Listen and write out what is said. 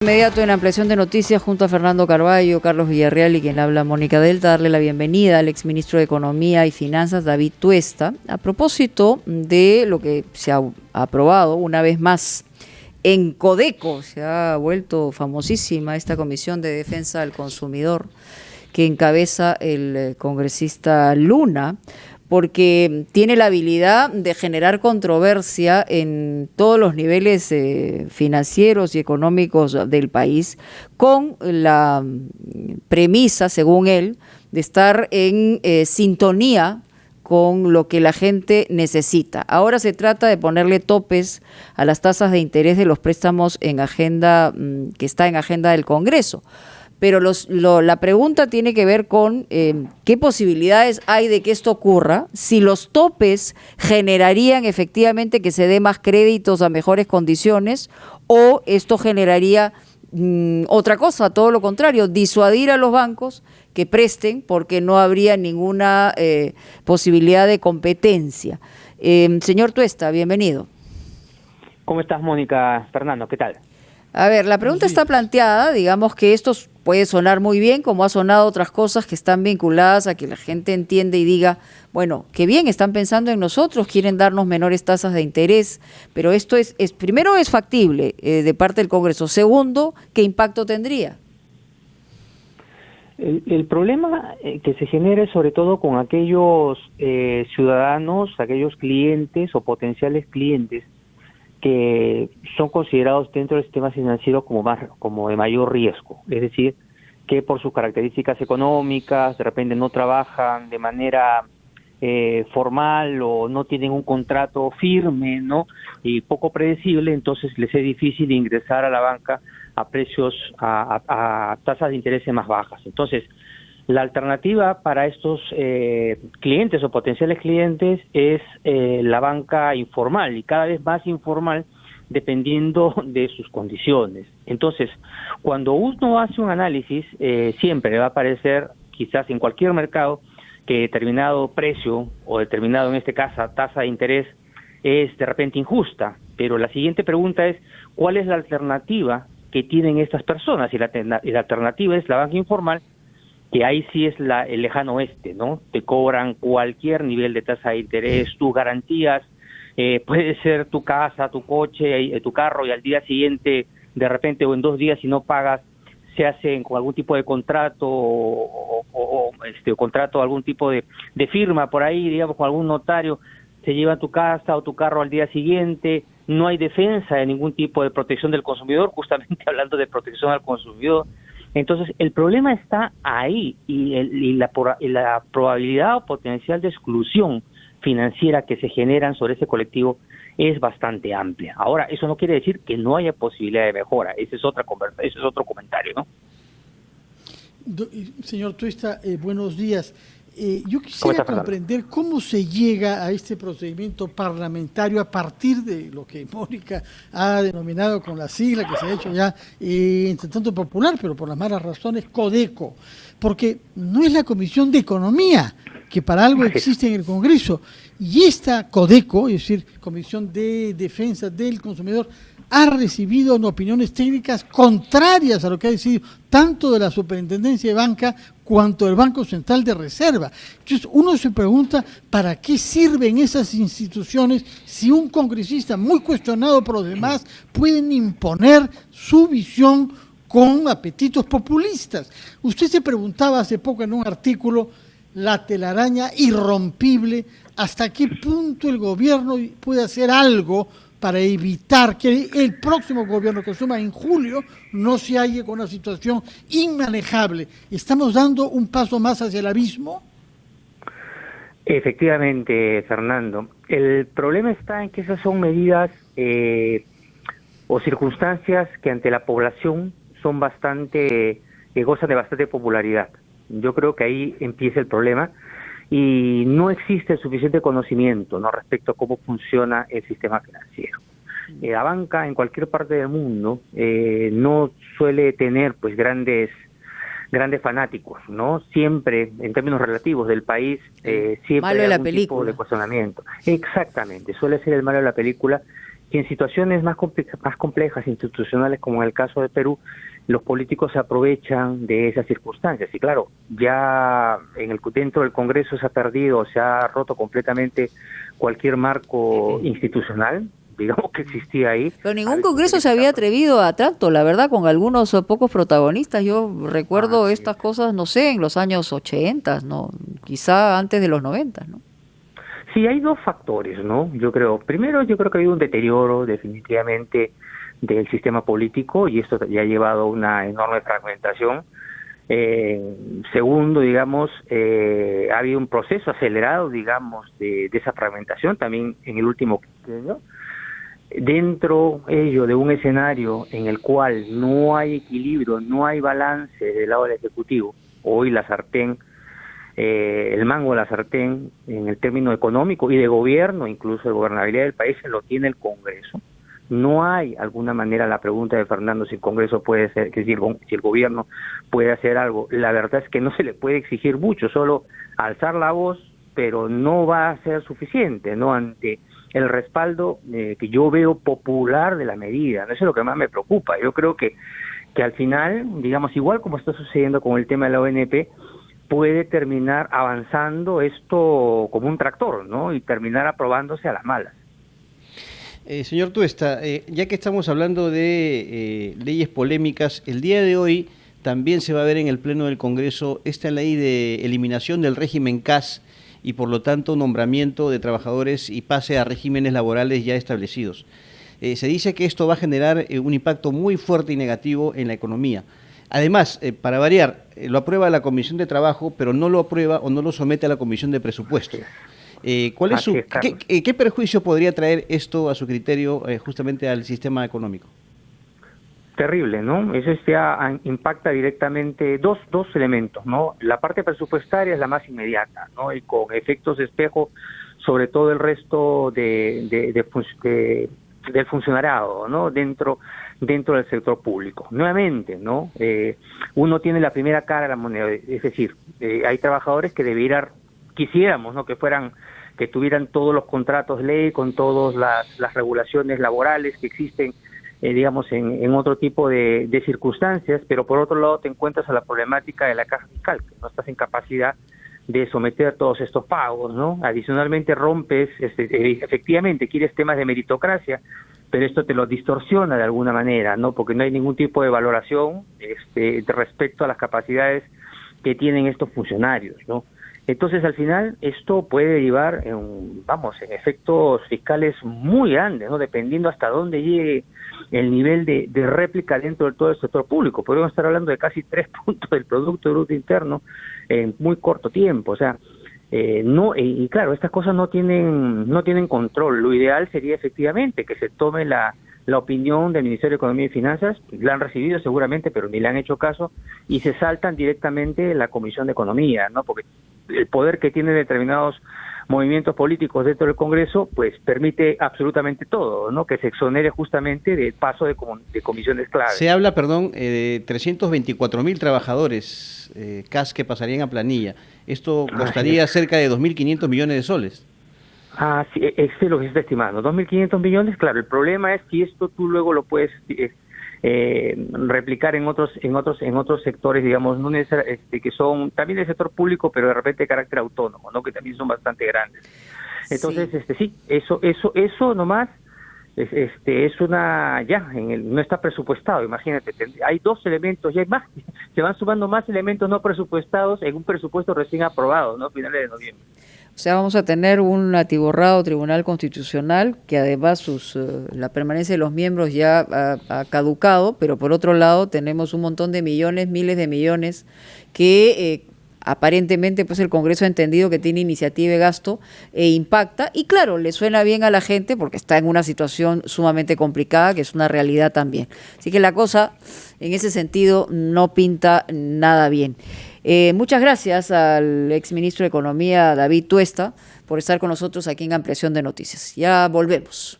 Inmediato en ampliación de noticias junto a Fernando Carballo, Carlos Villarreal y quien habla Mónica Delta, darle la bienvenida al exministro de Economía y Finanzas, David Tuesta, a propósito de lo que se ha aprobado una vez más en Codeco. Se ha vuelto famosísima esta Comisión de Defensa del Consumidor que encabeza el congresista Luna, porque tiene la habilidad de generar controversia en todos los niveles financieros y económicos del país, con la premisa, según él, de estar en sintonía con lo que la gente necesita. Ahora se trata de ponerle topes a las tasas de interés de los préstamos en agenda, que está en agenda del Congreso. Pero la pregunta tiene que ver con qué posibilidades hay de que esto ocurra, si los topes generarían efectivamente que se dé más créditos a mejores condiciones, o esto generaría otra cosa, todo lo contrario, disuadir a los bancos que presten porque no habría ninguna posibilidad de competencia. Señor Tuesta, bienvenido. ¿Cómo estás, Mónica? Fernando, ¿qué tal? A ver, la pregunta está planteada, digamos que esto puede sonar muy bien, como ha sonado otras cosas que están vinculadas a que la gente entiende y diga, bueno, qué bien, están pensando en nosotros, quieren darnos menores tasas de interés, pero esto primero, es factible de parte del Congreso. Segundo, ¿qué impacto tendría? El problema que se genera es sobre todo con aquellos ciudadanos, aquellos clientes o potenciales clientes que son considerados dentro del sistema financiero como de mayor riesgo, es decir, que por sus características económicas de repente no trabajan de manera formal o no tienen un contrato firme, ¿no? Y poco predecible, entonces les es difícil ingresar a la banca a precios, a tasas de interés más bajas. Entonces, la alternativa para estos clientes o potenciales clientes es la banca informal, y cada vez más informal dependiendo de sus condiciones. Entonces, cuando uno hace un análisis, siempre le va a aparecer, quizás en cualquier mercado, que determinado precio o determinado, en este caso, tasa de interés es de repente injusta. Pero la siguiente pregunta es, ¿cuál es la alternativa que tienen estas personas? Y la alternativa es la banca informal, que ahí sí es el lejano oeste, ¿no? Te cobran cualquier nivel de tasa de interés, tus garantías, puede ser tu casa, tu coche, tu carro, y al día siguiente, de repente, o en 2 días, si no pagas, se hacen con algún tipo de contrato o contrato, algún tipo de firma por ahí, digamos, con algún notario, se lleva tu casa o tu carro al día siguiente. No hay defensa de ningún tipo de protección del consumidor, justamente hablando de protección al consumidor. Entonces, el problema está ahí, y la probabilidad o potencial de exclusión financiera que se generan sobre ese colectivo es bastante amplia. Ahora, eso no quiere decir que no haya posibilidad de mejora. Ese es otro comentario, ¿no? Señor Tuesta, buenos días. Yo quisiera comprender cómo se llega a este procedimiento parlamentario a partir de lo que Mónica ha denominado con la sigla que se ha hecho ya, entre tanto popular, pero por las malas razones, Codeco, porque no es la Comisión de Economía, que para algo existe en el Congreso, y esta Codeco, es decir, Comisión de Defensa del Consumidor, ha recibido opiniones técnicas contrarias a lo que ha decidido tanto de la Superintendencia de Banca cuanto del Banco Central de Reserva. Entonces uno se pregunta, ¿para qué sirven esas instituciones si un congresista muy cuestionado por los demás pueden imponer su visión con apetitos populistas? Usted se preguntaba hace poco en un artículo, la telaraña irrompible, ¿hasta qué punto el gobierno puede hacer algo para evitar que el próximo gobierno que asuma en julio no se halle con una situación inmanejable? ¿Estamos dando un paso más hacia el abismo? Efectivamente, Fernando. El problema está en que esas son medidas o circunstancias que ante la población son bastante, gozan de bastante popularidad. Yo creo que ahí empieza el problema, y no existe suficiente conocimiento, ¿no?, respecto a cómo funciona el sistema financiero. La banca en cualquier parte del mundo no suele tener pues grandes fanáticos, ¿no? Siempre, en términos relativos del país, siempre malo hay de algún tipo de cuestionamiento. Exactamente, suele ser el malo de la película, que en situaciones más complejas institucionales, como en el caso de Perú, los políticos se aprovechan de esas circunstancias. Y claro, ya dentro del Congreso se ha perdido, se ha roto completamente cualquier marco institucional, digamos, que existía ahí. Pero ningún Congreso se había atrevido a tanto, la verdad, con algunos pocos protagonistas. Yo recuerdo estas cosas, no sé, en los años 80, ¿no? Quizá antes de los 90, ¿no? Sí, hay dos factores, ¿no? Yo creo. Primero, yo creo que ha habido un deterioro definitivamente del sistema político y esto ya ha llevado a una enorme fragmentación. Segundo, digamos, ha habido un proceso acelerado, digamos, de esa fragmentación también en el último quinquenio. Dentro ello de un escenario en el cual no hay equilibrio, no hay balance del lado del Ejecutivo, hoy la sartén, el mango de la sartén en el término económico y de gobierno, incluso de gobernabilidad del país, se lo tiene el Congreso. No hay alguna manera, la pregunta de Fernando, si el Congreso puede ser, que si el gobierno puede hacer algo. La verdad es que no se le puede exigir mucho, solo alzar la voz, pero no va a ser suficiente, ¿no? Ante el respaldo que yo veo popular de la medida, ¿no? Eso es lo que más me preocupa. Yo creo que al final, digamos, igual como está sucediendo con el tema de la ONP, puede terminar avanzando esto como un tractor, ¿no? Y terminar aprobándose a las malas. Señor Tuesta, ya que estamos hablando de leyes polémicas, el día de hoy también se va a ver en el Pleno del Congreso esta ley de eliminación del régimen CAS y por lo tanto nombramiento de trabajadores y pase a regímenes laborales ya establecidos. Se dice que esto va a generar un impacto muy fuerte y negativo en la economía. Además, para variar, lo aprueba la Comisión de Trabajo, pero no lo aprueba o no lo somete a la Comisión de Presupuestos. ¿Cuál es qué perjuicio podría traer esto a su criterio justamente al sistema económico? Terrible, ¿no? Eso ya impacta directamente dos elementos, ¿no? La parte presupuestaria es la más inmediata, ¿no? Y con efectos de espejo sobre todo el resto del funcionariado, ¿no? Dentro del sector público. Nuevamente, ¿no? Uno tiene la primera cara de la moneda, es decir, hay trabajadores que quisiéramos, ¿no? Que tuvieran todos los contratos ley con todas las regulaciones laborales que existen, digamos, en otro tipo de circunstancias, pero por otro lado te encuentras a la problemática de la caja fiscal, que no estás en capacidad de someter todos estos pagos, ¿no? Adicionalmente rompes, efectivamente quieres temas de meritocracia, pero esto te lo distorsiona de alguna manera, ¿no? Porque no hay ningún tipo de valoración respecto a las capacidades que tienen estos funcionarios, ¿no? Entonces, al final, esto puede derivar en efectos fiscales muy grandes, ¿no? Dependiendo hasta dónde llegue el nivel de réplica dentro de todo el sector público. Podríamos estar hablando de casi 3 puntos del Producto Bruto Interno en muy corto tiempo. O sea, y claro, estas cosas no tienen control. Lo ideal sería efectivamente que se tome la opinión del Ministerio de Economía y Finanzas, la han recibido seguramente, pero ni le han hecho caso, y se saltan directamente la Comisión de Economía, ¿no? Porque el poder que tienen determinados movimientos políticos dentro del Congreso, pues permite absolutamente todo, ¿no? Que se exonere justamente del paso de comisiones clave. Se habla, de 324.000 trabajadores CAS que pasarían a planilla. Esto costaría cerca de 2.500 millones de soles. Ah, sí, es lo que se está estimando. 2.500 millones, claro. El problema es si esto tú luego lo puedes replicar en otros sectores, digamos, no que son también del sector público, pero de repente de carácter autónomo, ¿no? Que también son bastante grandes. Entonces, sí, eso nomás es una no está presupuestado. Imagínate, hay 2 elementos, ya hay más, se van sumando más elementos no presupuestados en un presupuesto recién aprobado, ¿no? Finales de noviembre. O sea, vamos a tener un atiborrado Tribunal Constitucional que además la permanencia de los miembros ya ha caducado, pero por otro lado tenemos un montón de millones, miles de millones que aparentemente pues el Congreso ha entendido que tiene iniciativa de gasto e impacta, y claro, le suena bien a la gente porque está en una situación sumamente complicada, que es una realidad también. Así que la cosa en ese sentido no pinta nada bien. Muchas gracias al exministro de Economía, David Tuesta, por estar con nosotros aquí en Ampliación de Noticias. Ya volvemos.